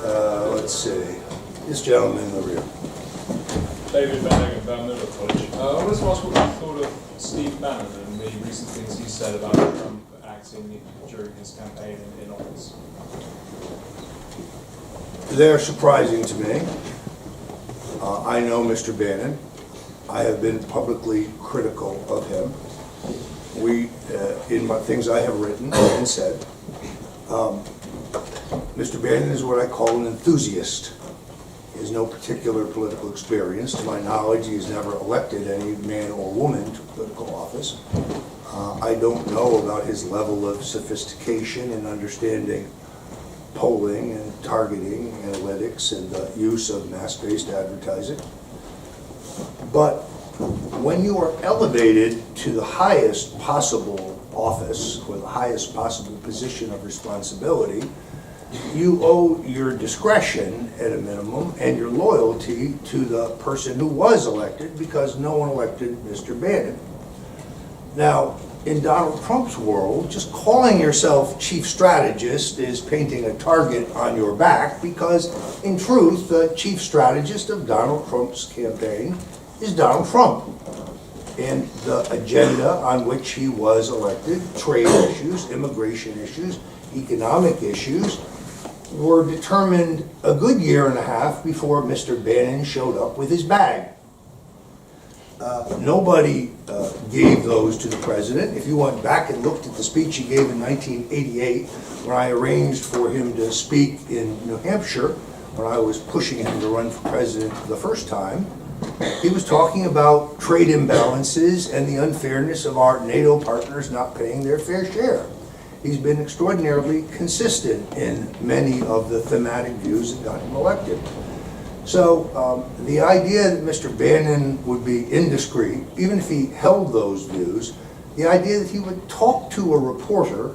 Let's see. This gentleman in the rear. David Benning of Van Miller College. I wanted to ask what you thought of Steve Bannon and the recent things he said about Trump acting during his campaign in office. They're surprising to me. I know Mr. Bannon. I have been publicly critical of him. In my things I have written and said, Mr. Bannon is what I call an enthusiast. He has no particular political experience. To my knowledge, he has never elected any man or woman to political office. I don't know about his level of sophistication in understanding polling and targeting analytics and the use of mass-based advertising. But when you are elevated to the highest possible office or the highest possible position of responsibility, you owe your discretion at a minimum and your loyalty to the person who was elected, because no one elected Mr. Bannon. Now, in Donald Trump's world, just calling yourself chief strategist is painting a target on your back, because in truth, the chief strategist of Donald Trump's campaign is Donald Trump. And the agenda on which he was elected, trade issues, immigration issues, economic issues, were determined a good year and a half before Mr. Bannon showed up with his bag. Nobody gave those to the president. If you went back and looked at the speech he gave in 1988, when I arranged for him to speak in New Hampshire, when I was pushing him to run for president the first time, he was talking about trade imbalances and the unfairness of our NATO partners not paying their fair share. He's been extraordinarily consistent in many of the thematic views that got him elected. So the idea that Mr. Bannon would be indiscreet, even if he held those views, the idea that he would talk to a reporter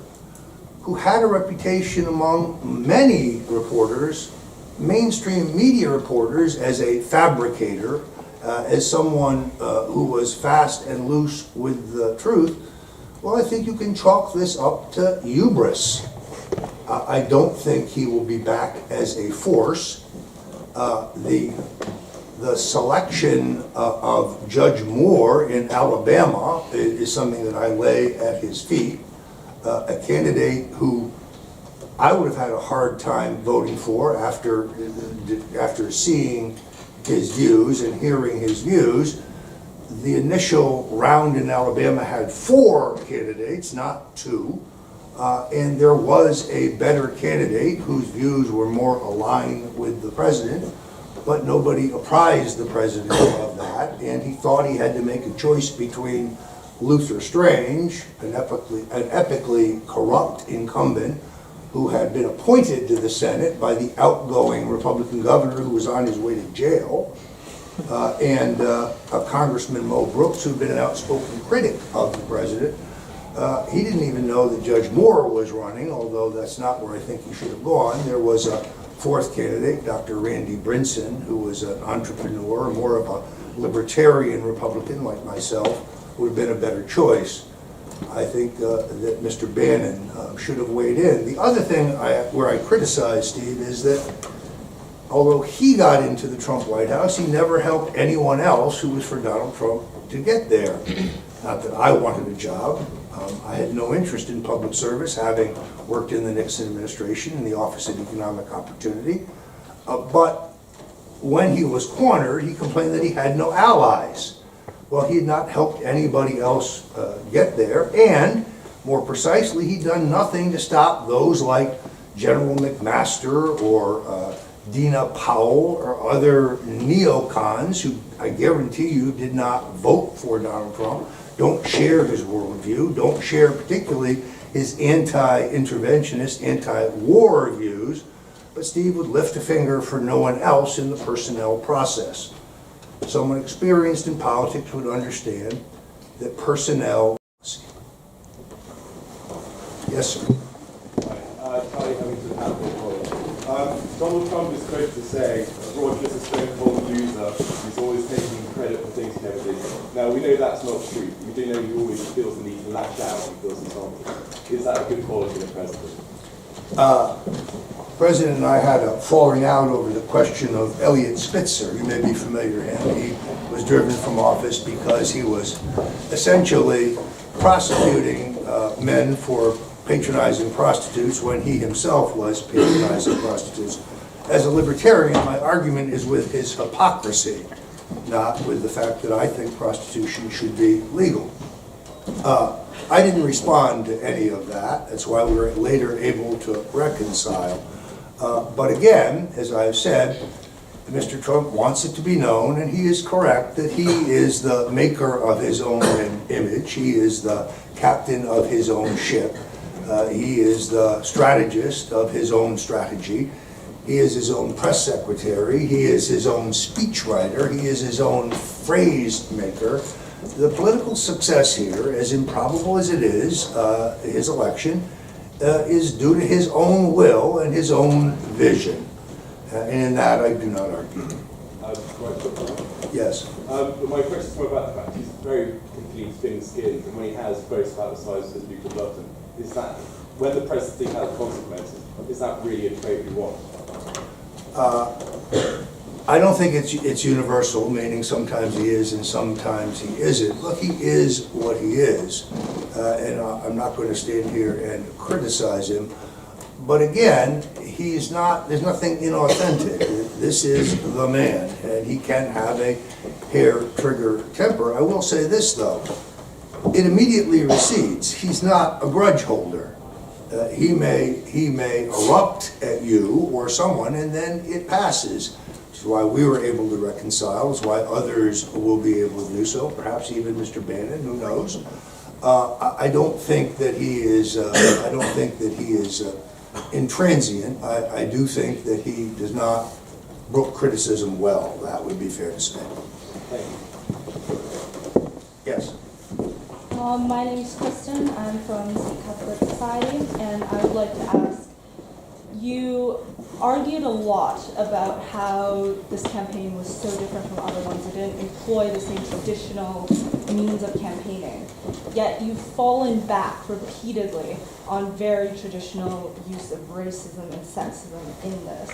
who had a reputation among many reporters, mainstream media reporters, as a fabricator, as someone who was fast and loose with the truth, well, I think you can chalk this up to hubris. I don't think he will be back as a force. The selection of Judge Moore in Alabama is something that I lay at his feet. A candidate who I would have had a hard time voting for after seeing his views and hearing his views. The initial round in Alabama had 4 candidates, not 2. And there was a better candidate whose views were more aligned with the president, but nobody apprised the president of that, and he thought he had to make a choice between Luther Strange, an epically corrupt incumbent who had been appointed to the Senate by the outgoing Republican governor who was on his way to jail, and Congressman Mo Brooks, who had been an outspoken critic of the president. He didn't even know that Judge Moore was running, although that's not where I think he should have gone. There was a 4th candidate, Dr. Randy Brinson, who was an entrepreneur, more of a libertarian Republican like myself, would have been a better choice. I think that Mr. Bannon should have weighed in. The other thing where I criticize Steve is that although he got into the Trump White House, he never helped anyone else who was for Donald Trump to get there. Not that I wanted a job. I had no interest in public service, having worked in the Nixon administration in the Office of Economic Opportunity. But when he was cornered, he complained that he had no allies. Well, he had not helped anybody else get there, and more precisely, he'd done nothing to stop those like General McMaster or Dina Powell or other neocons who, I guarantee you, did not vote for Donald Trump, don't share his worldview, don't share particularly his anti-interventionist, anti-war views, but Steve would lift a finger for no one else in the personnel process. Someone experienced in politics would understand that personnel... Yes, sir. Donald Trump is quoted to say, Roger's a stone cold loser, he's always taking credit for things he never did. Now, we know that's not true. We do know he always feels the need to lash out when he feels insulted. Is that a good quality in a president? President and I had a falling out over the question of Elliot Spitzer. You may be familiar with him. He was driven from office because he was essentially prosecuting men for patronizing prostitutes when he himself was patronizing prostitutes. As a libertarian, my argument is with his hypocrisy, not with the fact that I think prostitution should be legal. I didn't respond to any of that. That's why we were later able to reconcile. But again, as I've said, Mr. Trump wants it to be known, and he is correct, that he is the maker of his own image. He is the captain of his own ship. He is the strategist of his own strategy. He is his own press secretary. He is his own speechwriter. He is his own phrase maker. The political success here, as improbable as it is, his election, is due to his own will and his own vision. And in that, I do not argue. Yes. But my question is more about the fact he's very completely thin-skinned, and when he has boasts about the size of his people love him, is that, when the presidency has consequences, is that really a trait we want? I don't think it's universal, meaning sometimes he is and sometimes he isn't. Look, he is what he is, and I'm not going to stand here and criticize him. But again, there's nothing inauthentic. This is the man, and he can have a hair-trigger temper. I will say this, though. It immediately recedes. He's not a grudge holder. He may erupt at you or someone, and then it passes. Which is why we were able to reconcile. It's why others will be able to do so. Perhaps even Mr. Bannon. Who knows? I don't think that he is. I don't think that he is intransient. I do think that he does not brook criticism well. That would be fair to say. Yes. My name is Kristen. I'm from St. Catholic Society, and I would like to ask, you argued a lot about how this campaign was so different from other ones. It didn't employ the same traditional means of campaigning. Yet you've fallen back repeatedly on very traditional use of racism and sexism in this.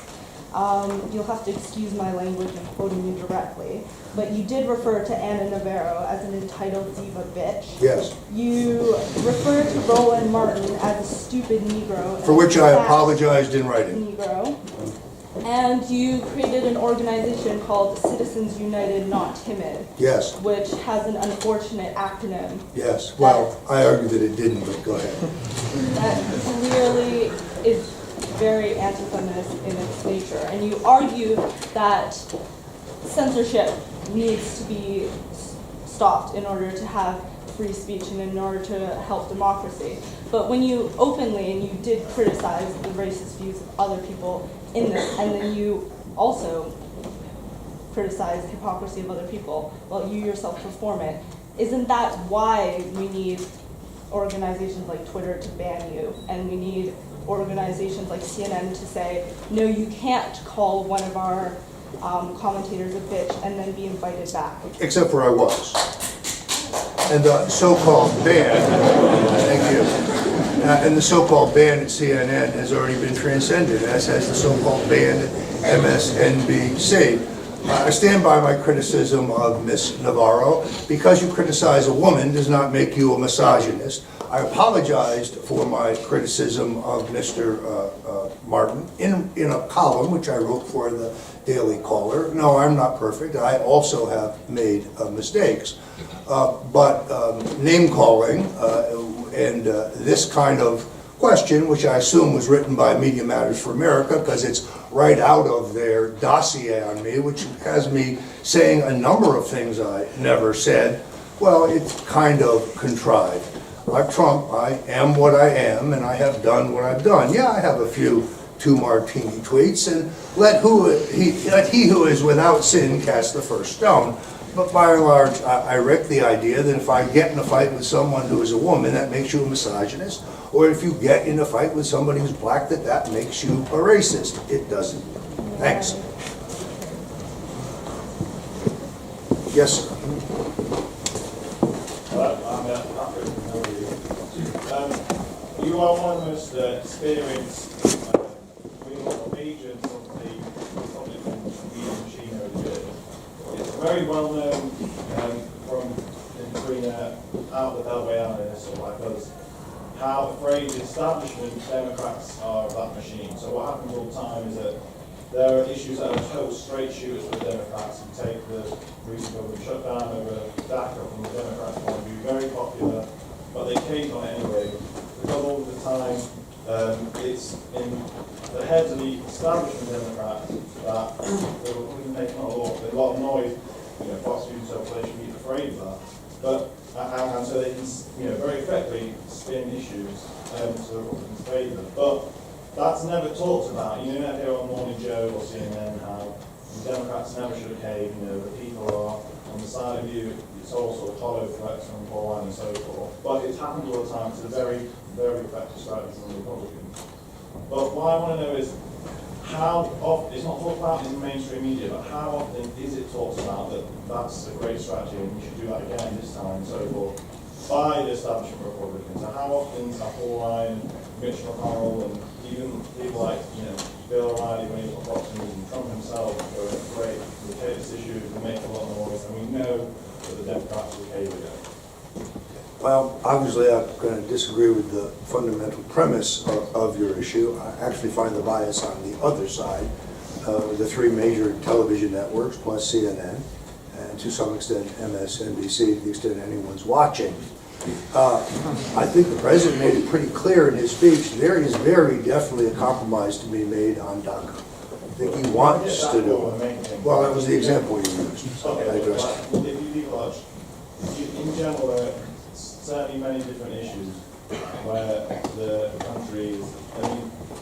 You'll have to excuse my language in quoting you directly, but you did refer to Ana Navarro as an entitled diva bitch. Yes. You referred to Roland Martin as a stupid Negro. For which I apologized in writing. Negro. And you created an organization called Citizens United Not Timid. Yes. Which has an unfortunate acronym. Yes. Well, I argue that it didn't, but go ahead. That clearly is very anti-feminist in its nature. And you argue that censorship needs to be stopped in order to have free speech and in order to help democracy. But when you openly, and you did criticize the racist views of other people in this, and then you also criticize the hypocrisy of other people while you yourself perform it, isn't that why we need organizations like Twitter to ban you, and we need organizations like CNN to say, no, you can't call one of our commentators a bitch and then be invited back? Except for I was. And the so-called ban, thank you, and the so-called ban at CNN has already been transcended, as has the so-called ban at MSNBC. I stand by my criticism of Ms. Navarro. Because you criticize a woman does not make you a misogynist. I apologized for my criticism of Mr. Martin in a column which I wrote for the Daily Caller. No, I'm not perfect. I also have made mistakes. But name-calling and this kind of question, which I assume was written by Media Matters for America because it's right out of their dossier on me, which has me saying a number of things I never said, well, it's kind of contrived. Like Trump, I am what I am, and I have done what I've done. Yeah, I have a few two-martini tweets, and let he who is without sin cast the first stone. But by and large, I wreck the idea that if I get in a fight with someone who is a woman, that makes you a misogynist, or if you get in a fight with somebody who's black, that makes you a racist. It doesn't. Thanks. Yes, sir. You are one of the most experienced agents of the Republican media machine over the years. It's very well known from in between out the Beltway analysts or like us, how afraid the establishment Democrats are of that machine. So what happens all the time is that there are issues that are total straight shooters for the Democrats. You take the recent government shutdown over DACA from the Democrats' point of view, very popular, but they cave on it anyway. Because all the time it's in the heads of the establishment Democrats that they were making a lot of noise, Fox News circulation being afraid of that. But and so they can, very effectively spin issues to the Republicans' favour. But that's never talked about. You never hear on Morning Joe or CNN how the Democrats never should have caved. The people are on the side of you. It's all sort of hollow threats from Paul and so forth. But it's happened all the time. It's a very, very effective strategy from the Republicans. But what I want to know is how often, it's not talked about in the mainstream media, but how often is it talked about that that's a great strategy and we should do that again this time and so forth by the establishment Republicans? And how often is Paul Ryan, Mitch McConnell, and even people like Bill O'Reilly when he was on Fox News and Trump himself going, great, we take this issue, we make a lot of noise, and we know that the Democrats will cave again. Well, obviously, I'm going to disagree with the fundamental premise of your issue. I actually find the bias on the other side, the three major television networks, plus CNN, and to some extent MSNBC, to the extent anyone's watching. I think the president made it pretty clear in his speech, there is very definitely a compromise to be made on DACA. I think he wants to do it. Well, that was the example you used. Okay, I addressed it. well, if you leave large, in general, certainly many different issues where the country is,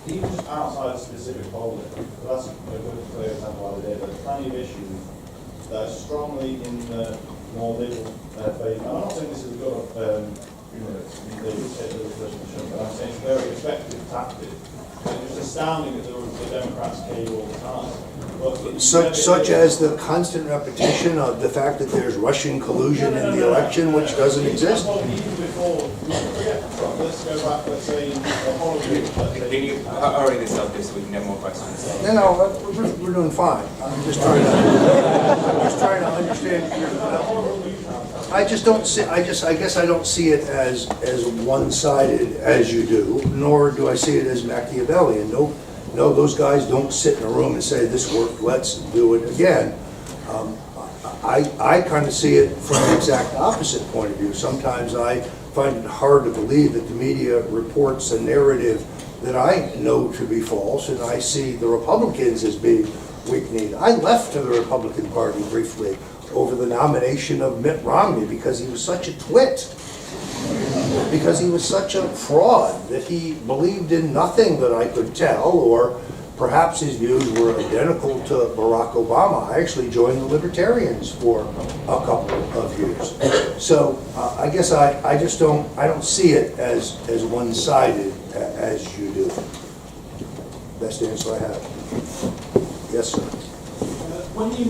even just outside of specific polling, that's a good clear example of it, there's plenty of issues that are strongly in the more liberal favour. I'm not saying this is a good, they would say the legislation, but I'm saying it's a very effective tactic. It's just astounding that the Democrats cave all the time. Such as the constant repetition of the fact that there's Russian collusion in the election, which doesn't exist? Well, even before, forget Trump, let's go back, let's say, Can you hurry this up just so we can get more questions? No, we're doing fine. I'm just trying to understand your, I just don't see, I guess I don't see it as one-sided as you do, nor do I see it as Machiavellian. No, those guys don't sit in a room and say, this worked, let's do it again. I kind of see it from the exact opposite point of view. Sometimes I find it hard to believe that the media reports a narrative that I know to be false, and I see the Republicans as being weak-kneed. I left to the Republican Party briefly over the nomination of Mitt Romney because he was such a twit. Because he was such a fraud that he believed in nothing that I could tell, or perhaps his views were identical to Barack Obama. I actually joined the Libertarians for a couple of years. So I guess I don't see it as one-sided as you do. Best answer I have. Yes, sir. When you,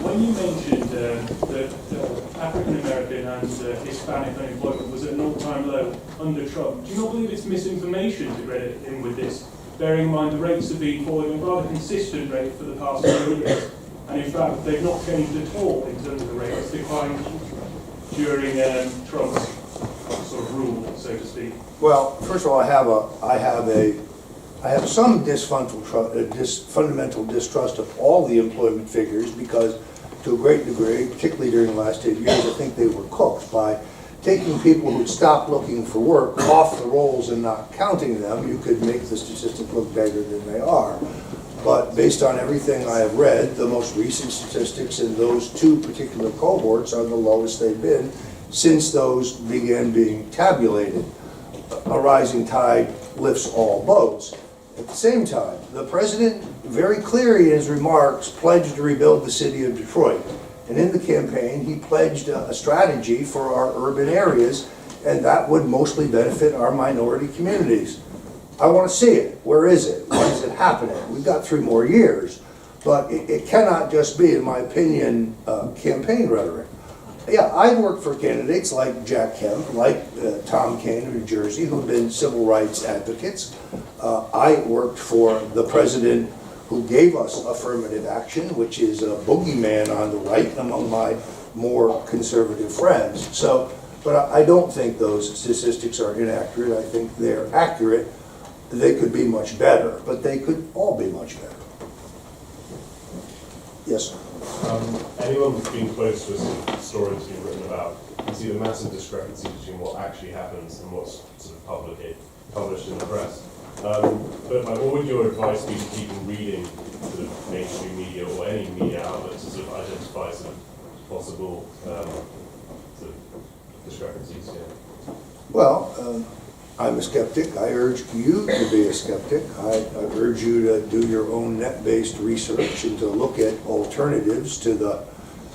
when you mentioned that African American and Hispanic unemployment was at an all-time low under Trump, do you not believe it's misinformation to credit him with this? Bearing in mind the rates have been falling at a rather consistent rate for the past few years, and in fact they've not changed at all in terms of the rate. It's declined during Trump's sort of rule, so to speak. Well, first of all, I have some fundamental distrust of all the employment figures because, to a great degree, particularly during the last 8 years, I think they were cooked by taking people who'd stopped looking for work off the rolls and not counting them. You could make the statistics look bigger than they are. But based on everything I have read, the most recent statistics in those two particular cohorts are the lowest they've been since those began being tabulated. A rising tide lifts all boats. At the same time, the president, very clearly in his remarks, pledged to rebuild the city of Detroit. And in the campaign, he pledged a strategy for our urban areas, and that would mostly benefit our minority communities. I want to see it. Where is it? When is it happening? We've got 3 more years. But it cannot just be, in my opinion, campaign rhetoric. Yeah, I've worked for candidates like Jack Kemp, like Tom Kean of New Jersey, who have been civil rights advocates. I worked for the president who gave us affirmative action, which is a boogeyman on the right among my more conservative friends. So, but I don't think those statistics are inaccurate. I think they're accurate. They could be much better, but they could all be much better. Yes, sir. Anyone who's been close to a story that's been written about can see the massive discrepancy between what actually happens and what's sort of published in the press. But what would your advice be to people reading sort of mainstream media or any media outlets to sort of identify some possible sort of discrepancies? Yeah. Well, I'm a skeptic. I urge you to be a skeptic. I urge you to do your own net-based research and to look at alternatives to the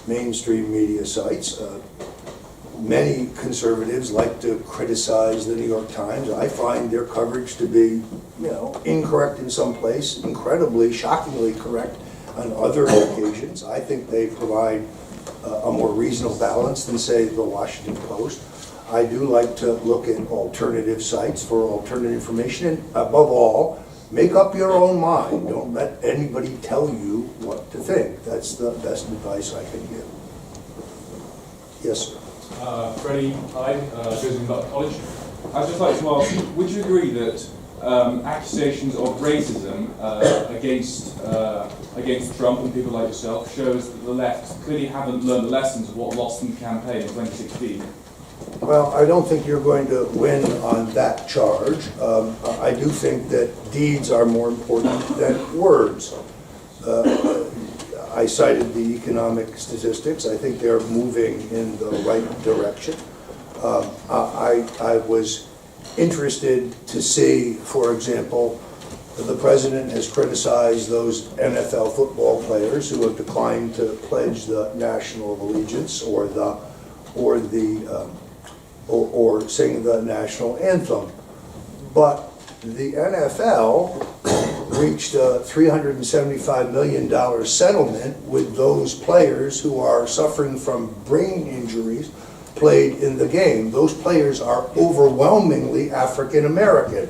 mainstream media sites. Many conservatives like to criticize the New York Times. I find their coverage to be, incorrect in some place, incredibly, shockingly correct on other occasions. I think they provide a more reasonable balance than, say, the Washington Post. I do like to look at alternative sites for alternative information, and above all, make up your own mind. Don't let anybody tell you what to think. That's the best advice I can give. Yes, sir. Freddie, hi, Durham College. I'd just like to ask, would you agree that accusations of racism against Trump and people like yourself shows that the left clearly haven't learned the lessons of what lost in the campaign in 2016? Well, I don't think you're going to win on that charge. I do think that deeds are more important than words. I cited the economic statistics. I think they're moving in the right direction. I was interested to see, for example, the president has criticized those NFL football players who have declined to pledge the national allegiance or sing the national anthem. But the NFL reached a $375 million settlement with those players who are suffering from brain injuries played in the game. Those players are overwhelmingly African American.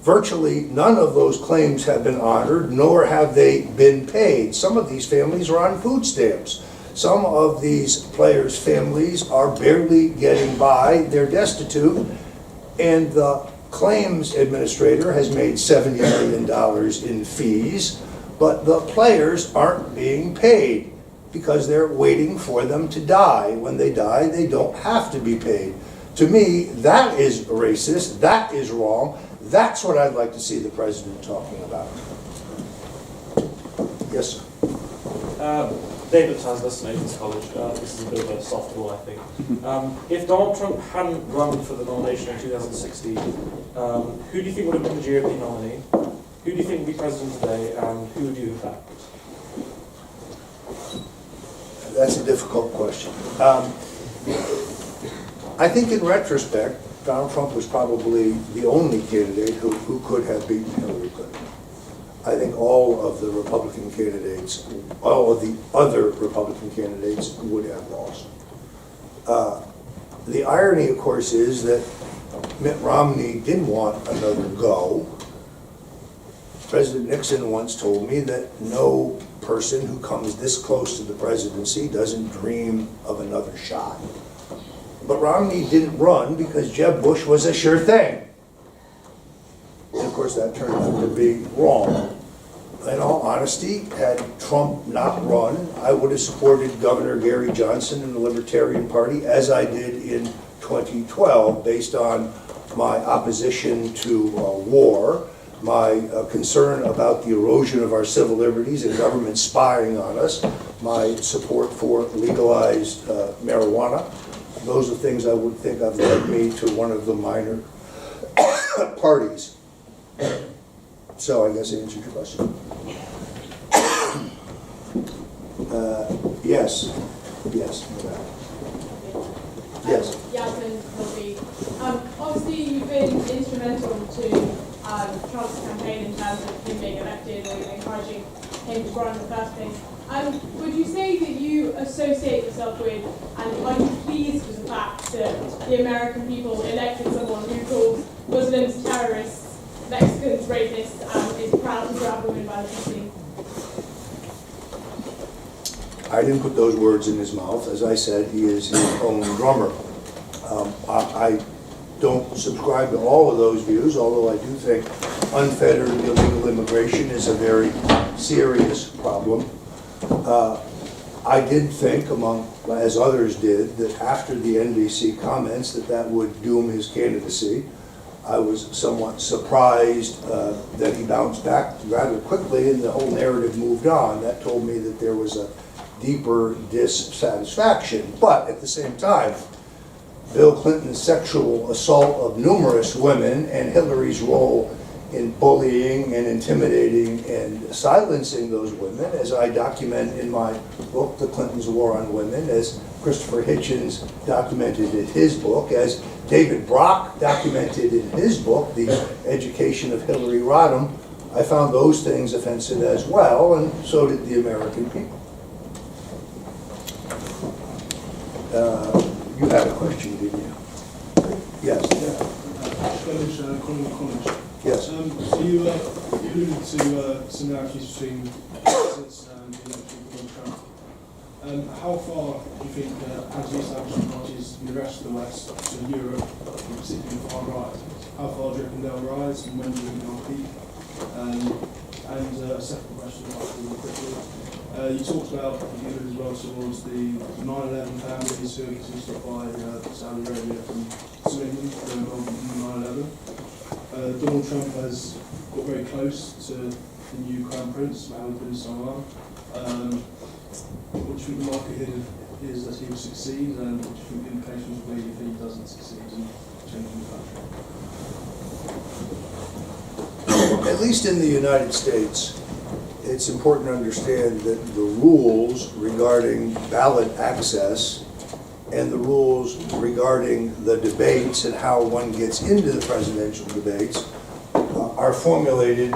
Virtually none of those claims have been honored, nor have they been paid. Some of these families are on food stamps. Some of these players' families are barely getting by, they're destitute, and the claims administrator has made $70 million in fees, but the players aren't being paid because they're waiting for them to die. When they die, they don't have to be paid. To me, that is racist, that is wrong. That's what I'd like to see the president talking about. Yes, sir. David Taslis, Nathan's College. This is a bit of a softball, I think. If Donald Trump hadn't run for the nomination in 2016, who do you think would have been the GOP nominee? Who do you think would be president today, and who would you have backed? That's a difficult question. I think in retrospect, Donald Trump was probably the only candidate who could have beaten Hillary Clinton. I think all of the Republican candidates, all of the other Republican candidates would have lost. The irony, of course, is that Mitt Romney didn't want another go. President Nixon once told me that no person who comes this close to the presidency doesn't dream of another shot. But Romney didn't run because Jeb Bush was a sure thing. And of course that turned out to be wrong. In all honesty, had Trump not run, I would have supported Governor Gary Johnson and the Libertarian Party as I did in 2012 based on my opposition to war, my concern about the erosion of our civil liberties and government spying on us, my support for legalized marijuana. Those are things I would think have led me to one of the minor parties. So I guess I answered your question. Yes. Yes. Yes. Yasmin Hilby. Obviously, you've been instrumental to Trump's campaign in terms of him being elected or encouraging him to run in the first place. Would you say that you associate yourself with, and are you pleased with the fact that the American people elected someone who calls Muslims terrorists, Mexicans I didn't put those words in his mouth. As I said, he is his own drummer. I don't subscribe to all of those views, although I do think unfettered illegal immigration is a very serious problem. I did think, as others did, that after the NBC comments that would doom his candidacy. I was somewhat surprised that he bounced back rather quickly and the whole narrative moved on. That told me that there was a deeper dissatisfaction. But at the same time, Bill Clinton's sexual assault of numerous women and Hillary's role in bullying and intimidating and silencing those women, as I document in my book, The Clintons' War on Women, as Christopher Hitchens documented in his book, as David Brock documented in his book, The Education of Hillary Rodham, I found those things offensive as well, and so did the American people. You had a question, didn't you? Yes. Yes. So you alluded to similarities between since and the election of Donald Trump. How far do you think as the establishment parties in the rest of the West, so Europe, particularly the far right, how far do you reckon they'll rise and when do you reckon they'll peak? And a second question, really quickly. You talked about, you alluded as well towards the 9/11 families who are getting stopped by Saudi Arabia from suing them for their involvement in 9/11. Donald Trump has got very close to the new Crown Prince, Mohammed bin Salman. What do you think the likelihood is that he will succeed, and what do you think the implications will be if he doesn't succeed in changing the country? At least in the United States, it's important to understand that the rules regarding ballot access and the rules regarding the debates and how one gets into the presidential debates are formulated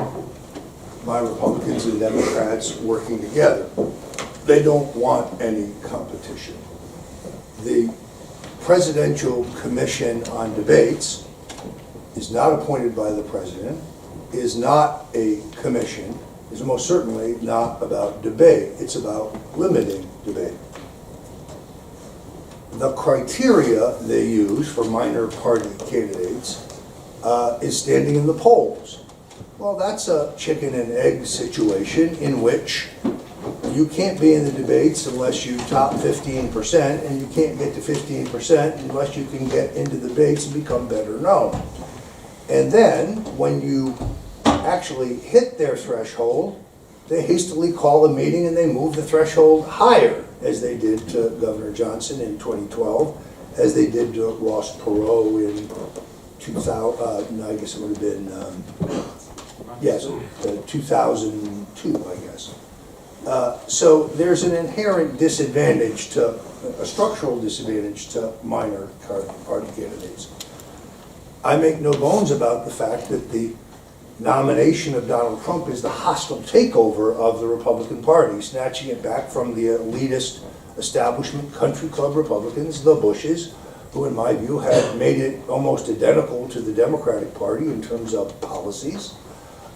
by Republicans and Democrats working together. They don't want any competition. The Presidential Commission on Debates is not appointed by the president, is not a commission, is most certainly not about debate. It's about limiting debate. The criteria they use for minor party candidates is standing in the polls. Well, that's a chicken and egg situation in which you can't be in the debates unless you top 15%, and you can't get to 15% unless you can get into the debates and become better known. And then, when you actually hit their threshold, they hastily call a meeting and they move the threshold higher, as they did to Governor Johnson in 2012, as they did to Ross Perot in 2000, I guess it would have been, 2002, I guess. So there's an inherent disadvantage to, a structural disadvantage to minor party candidates. I make no bones about the fact that the nomination of Donald Trump is the hostile takeover of the Republican Party, snatching it back from the elitist establishment country club Republicans, the Bushes, who in my view had made it almost identical to the Democratic Party in terms of policies.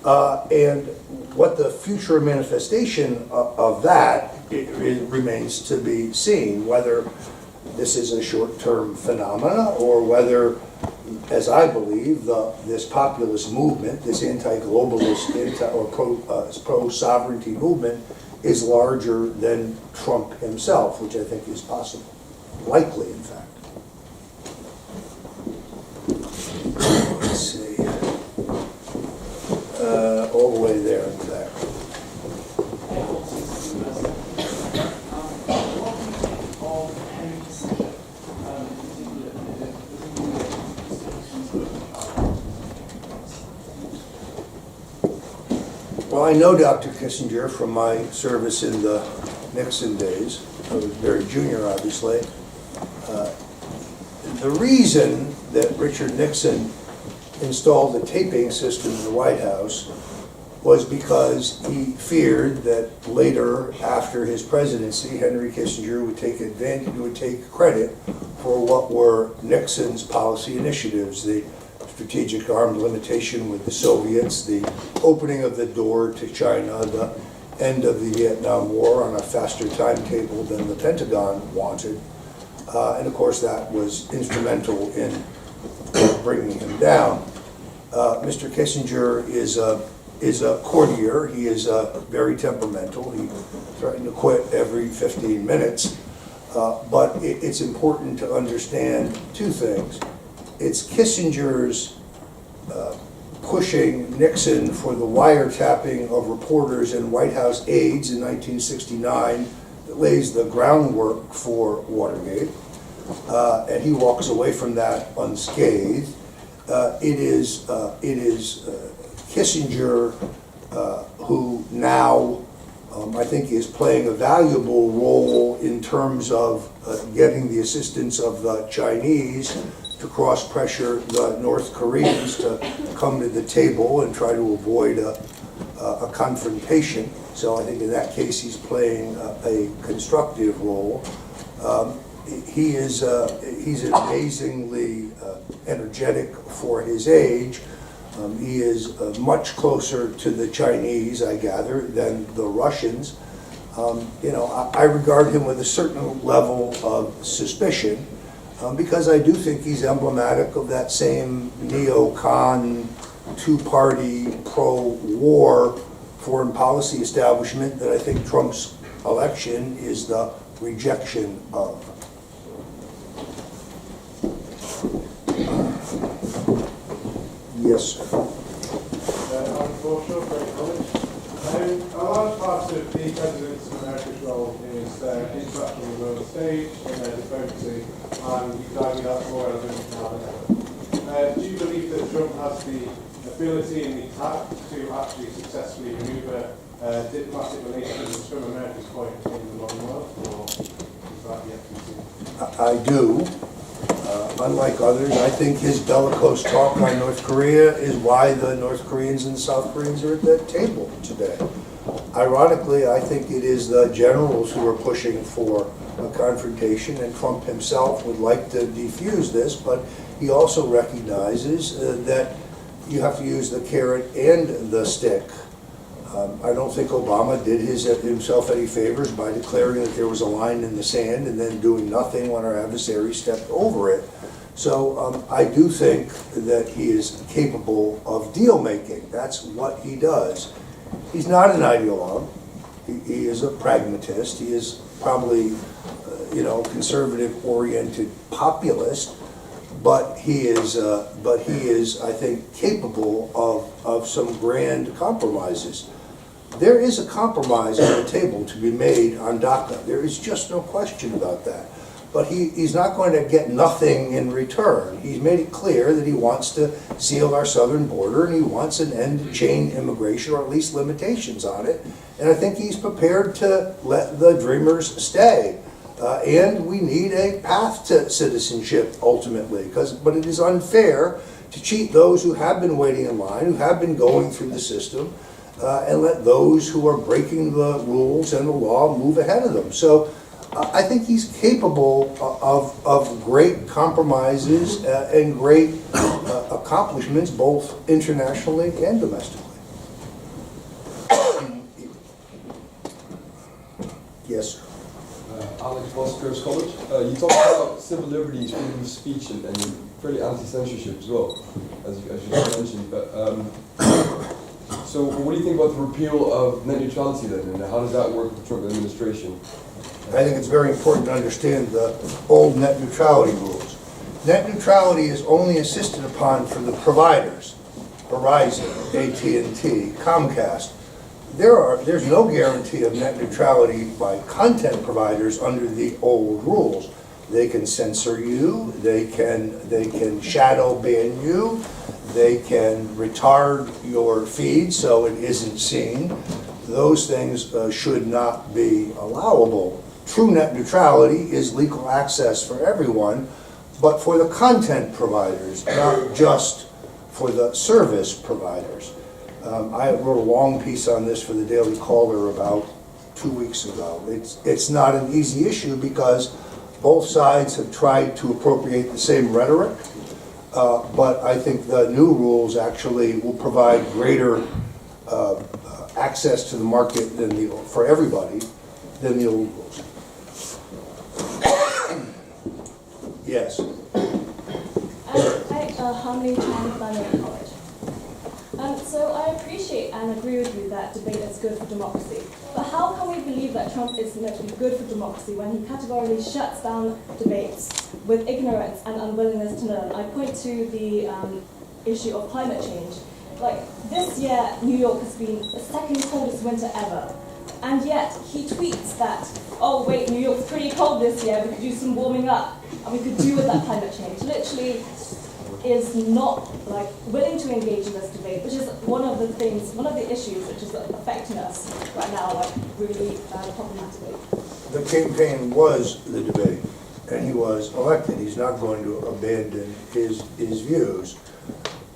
And what the future manifestation of that it remains to be seen, whether this is a short-term phenomena or whether, as I believe, this populist movement, this anti-globalist or pro-sovereignty movement is larger than Trump himself, which I think is possible, likely in fact. Let's see. All the way there in the back. Well, I know Dr. Kissinger from my service in the Nixon days. I was very junior, obviously. The reason that Richard Nixon installed the taping system in the White House was because he feared that later, after his presidency, Henry Kissinger would take advantage, would take credit for what were Nixon's policy initiatives, the strategic arms limitation with the Soviets, the opening of the door to China, the end of the Vietnam War on a faster timetable than the Pentagon wanted. And of course, that was instrumental in bringing him down. Mr. Kissinger is a courtier. He is very temperamental. He threatened to quit every 15 minutes. But it's important to understand two things. It's Kissinger's pushing Nixon for the wiretapping of reporters and White House aides in 1969 that lays the groundwork for Watergate. And he walks away from that unscathed. It is Kissinger who now I think is playing a valuable role in terms of getting the assistance of the Chinese to cross-pressure the North Koreans to come to the table and try to avoid a confrontation. So I think in that case he's playing a constructive role. He's amazingly energetic for his age. He is much closer to the Chinese, I gather, than the Russians. I regard him with a certain level of suspicion because I do think he's emblematic of that same neocon, two-party, pro-war foreign policy establishment that I think Trump's election is the rejection of. Yes, sir. I'm Forshaw, Great College. A large part of the President's of America's role is their interaction on the world stage and their diplomacy, and you could argue that's more relevant now than ever. Do you believe that Trump has the ability and the tact to actually successfully maneuver diplomatic relations from America's point in the modern world, or is that yet to be seen? I do. Unlike others, I think his bellicose talk on North Korea is why the North Koreans and South Koreans are at that table today. Ironically, I think it is the generals who are pushing for a confrontation, and Trump himself would like to defuse this, but he also recognizes that you have to use the carrot and the stick. I don't think Obama did himself any favors by declaring that there was a line in the sand and then doing nothing when our adversary stepped over it. So I do think that he is capable of deal making. That's what he does. He's not an ideologue. He is a pragmatist. He is probably, conservative-oriented populist. But he is, I think, capable of some grand compromises. There is a compromise on the table to be made on DACA. There is just no question about that. But he's not going to get nothing in return. He's made it clear that he wants to seal our southern border and he wants an end to chain immigration, or at least limitations on it. And I think he's prepared to let the dreamers stay. And we need a path to citizenship ultimately, but it is unfair to cheat those who have been waiting in line, who have been going through the system, and let those who are breaking the rules and the law move ahead of them. So I think he's capable of great compromises and great accomplishments, both internationally and domestically. Yes, sir. Alex Boss, Durham College. You talked about civil liberties, freedom of speech, and you're fairly anti-censorship as well, as you just mentioned. But so, what do you think about the repeal of net neutrality then, and how does that work with the Trump administration? I think it's very important to understand the old net neutrality rules. Net neutrality is only insisted upon for the providers, Verizon, AT&T, Comcast. There's no guarantee of net neutrality by content providers under the old rules. They can censor you, they can shadow ban you, they can retard your feed so it isn't seen. Those things should not be allowable. True net neutrality is legal access for everyone, but for the content providers, not just for the service providers. I wrote a long piece on this for the Daily Caller about 2 weeks ago. It's not an easy issue because both sides have tried to appropriate the same rhetoric, but I think the new rules actually will provide greater access to the market for everybody than the old rules. Yes. How many times I in college? So I appreciate and agree with you that debate is good for democracy. But how can we believe that Trump is meant to be good for democracy when he categorically shuts down debates with ignorance and unwillingness to learn? I point to the issue of climate change. Like, this year, New York has been the second coldest winter ever. And yet, he tweets that, oh wait, New York's pretty cold this year, we could do some warming up, and we could do with that climate change. Literally is not like willing to engage in this debate, which is one of the issues which is affecting us right now, like really problematically. The campaign was the debate, and he was elected. He's not going to abandon his views.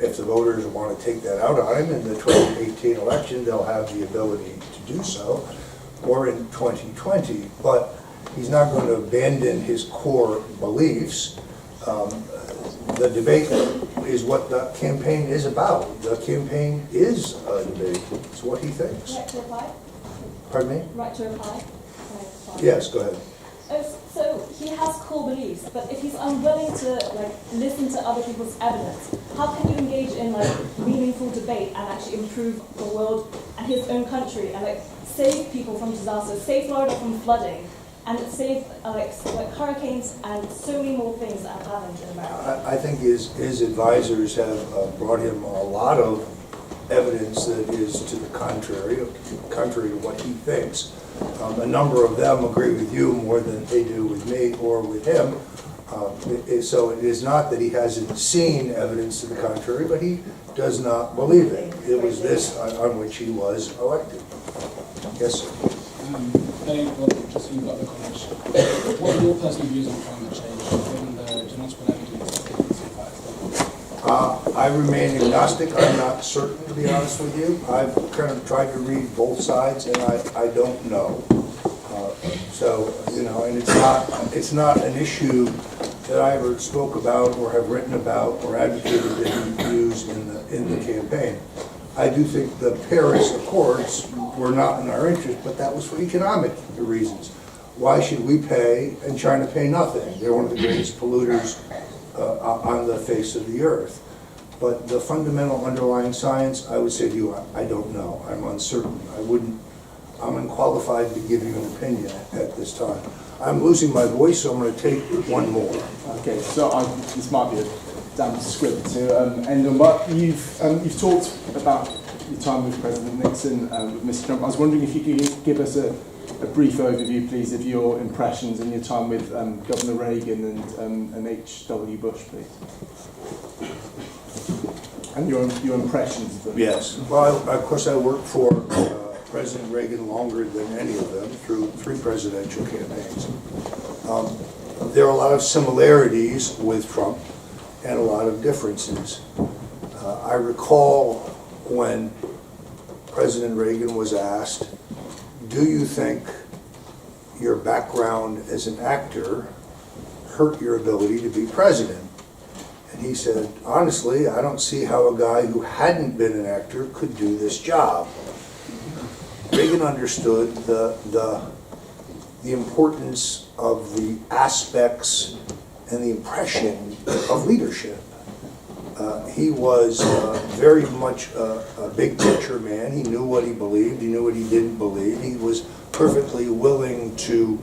If the voters want to take that out on him in the 2018 election, they'll have the ability to do so, or in 2020. But he's not going to abandon his core beliefs. The debate is what the campaign is about. The campaign is a debate. It's what he thinks. Right to reply? Pardon me? Right to reply? Yes, go ahead. So he has core beliefs, but if he's unwilling to listen to other people's evidence, how can you engage in meaningful debate and actually improve the world and his own country and save people from disaster, save Florida from flooding, and save hurricanes and so many more things that have happened in America? I think his advisors have brought him a lot of evidence that is to the contrary to what he thinks. A number of them agree with you more than they do with me or with him. So it is not that he hasn't seen evidence to the contrary, but he does not believe it. It was this on which he was elected. Yes, sir. Just you've got the college. What are your personal views on climate change given the demonstrable evidence that I remain agnostic. I'm not certain, to be honest with you. I've kind of tried to read both sides, and I don't know. So, and it's not an issue that I ever spoke about or have written about or advocated that he use in the campaign. I do think the Paris Accords were not in our interest, but that was for economic reasons. Why should we pay and China pay nothing? They're one of the greatest polluters on the face of the earth. But the fundamental underlying science, I would say to you, I don't know. I'm uncertain. I'm unqualified to give you an opinion at this time. I'm losing my voice, so I'm going to take one more. Okay, so this might be a damn script to end on, but you've talked about your time with President Nixon, with Mr. Trump. I was wondering if you could give us a brief overview, please, of your impressions and your time with Governor Reagan and H.W.Bush, please. And your impressions of them. Yes. Well, of course, I worked for President Reagan longer than any of them through 3 presidential campaigns. There are a lot of similarities with Trump and a lot of differences. I recall when President Reagan was asked, do you think your background as an actor hurt your ability to be president? And he said, honestly, I don't see how a guy who hadn't been an actor could do this job. Reagan understood the importance of the aspects and the impression of leadership. He was very much a big picture man. He knew what he believed. He knew what he didn't believe. He was perfectly willing to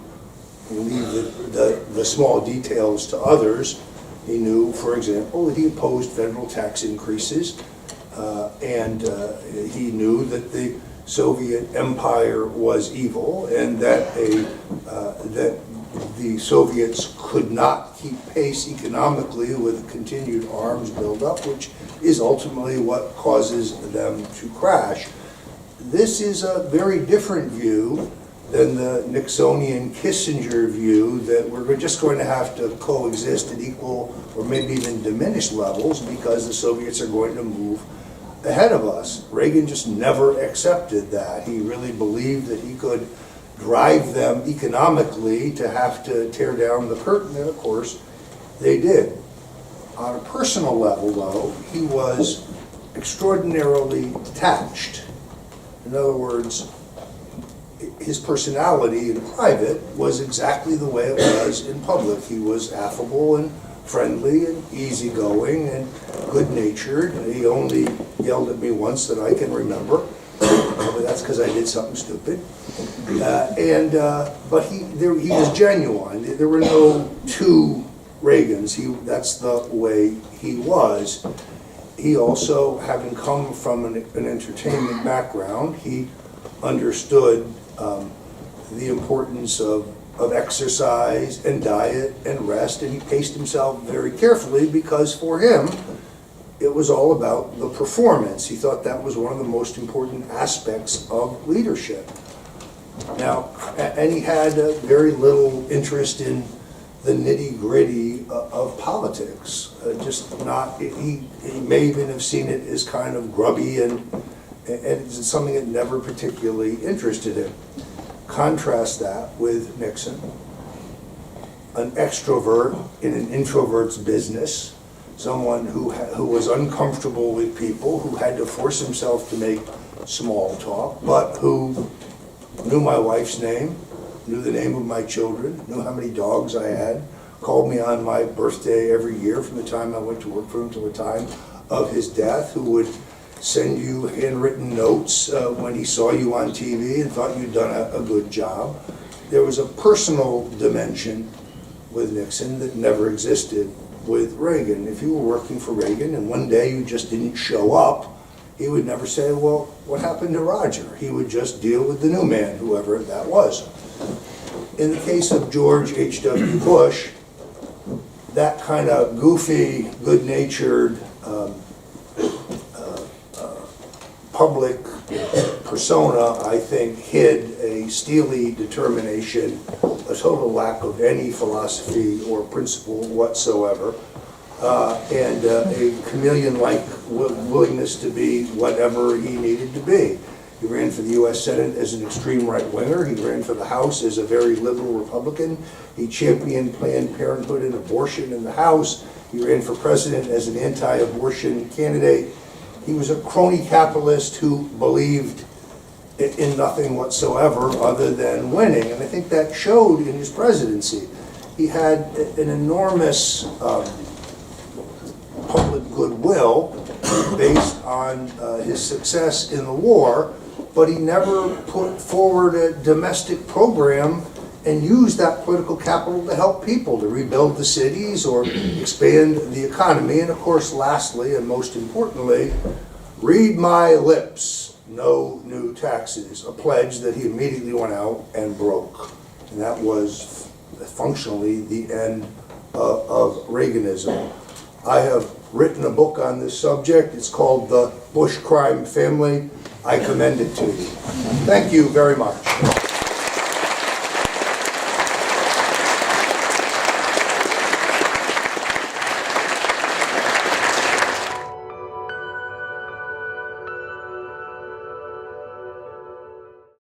leave the small details to others. He knew, for example, that he opposed federal tax increases, and he knew that the Soviet empire was evil, and that that the Soviets could not keep pace economically with the continued arms buildup, which is ultimately what causes them to crash. This is a very different view than the Nixonian Kissinger view that we're just going to have to coexist at equal or maybe even diminished levels because the Soviets are going to move ahead of us. Reagan just never accepted that. He really believed that he could drive them economically to have to tear down the curtain, and of course they did. On a personal level, though, he was extraordinarily detached. In other words, his personality in private was exactly the way it was in public. He was affable and friendly and easygoing and good-natured. He only yelled at me once that I can remember, but that's because I did something stupid. But he was genuine. There were no two Reagans. That's the way he was. He also, having come from an entertainment background, he understood the importance of exercise and diet and rest, and he paced himself very carefully because for him, it was all about the performance. He thought that was one of the most important aspects of leadership. Now, and he had very little interest in the nitty-gritty of politics. He may even have seen it as kind of grubby and it's something that never particularly interested him. Contrast that with Nixon, an extrovert in an introvert's business, someone who was uncomfortable with people, who had to force himself to make small talk, but who knew my wife's name, knew the name of my children, knew how many dogs I had, called me on my birthday every year from the time I went to work for him till the time of his death, who would send you handwritten notes when he saw you on TV and thought you'd done a good job. There was a personal dimension with Nixon that never existed with Reagan. If you were working for Reagan and one day you just didn't show up, he would never say, well, what happened to Roger? He would just deal with the new man, whoever that was. In the case of George H.W.Bush, that kind of goofy, good-natured, public persona, I think, hid a steely determination, a total lack of any philosophy or principle whatsoever, and a chameleon-like willingness to be whatever he needed to be. He ran for the U.S. Senate as an extreme right-winger. He ran for the House as a very liberal Republican. He championed Planned Parenthood and abortion in the House. He ran for president as an anti-abortion candidate. He was a crony capitalist who believed in nothing whatsoever other than winning. And I think that showed in his presidency. He had an enormous public goodwill based on his success in the war, but he never put forward a domestic program and used that political capital to help people, to rebuild the cities or expand the economy. And of course, lastly and most importantly, read my lips, no new taxes, a pledge that he immediately went out and broke. And that was functionally the end of Reaganism. I have written a book on this subject. It's called The Bush Crime Family. I commend it to you. Thank you very much.